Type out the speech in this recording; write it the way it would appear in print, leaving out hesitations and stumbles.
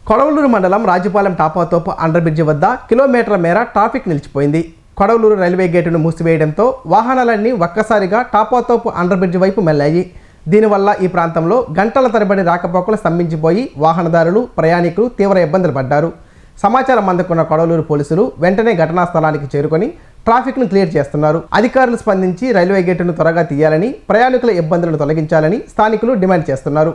కొడవలూరు మండలం Rajupalem టాపాతోపు under bridge వద్ద కిలోమీటర్ల మేర ట్రాఫిక్ నిలిచిపోయింది. కొడవలూరు రైల్వే గేటును మూసివేయడంతో వాహనాలన్నీ ఒక్కసారిగా టాపాతోపు అండర్ బ్రిడ్జి వైపు మెల్లాయి. దీనివల్ల ఈ ప్రాంతంలో గంటల తరబడి రాకపోకలు స్తంభించిపోయి వాహనదారులు, ప్రయాణికులు తీవ్ర ఇబ్బందులు పడ్డారు. సమాచారం అందుకున్న కొడవలూరు పోలీసులు వెంటనే ఘటనా స్థలానికి చేరుకొని ట్రాఫిక్ను క్లియర్ చేస్తున్నారు. అధికారులు స్పందించి రైల్వే గేటును త్వరగా తీయాలని, ప్రయాణికుల ఇబ్బందులను తొలగించాలని స్థానికులు డిమాండ్ చేస్తున్నారు.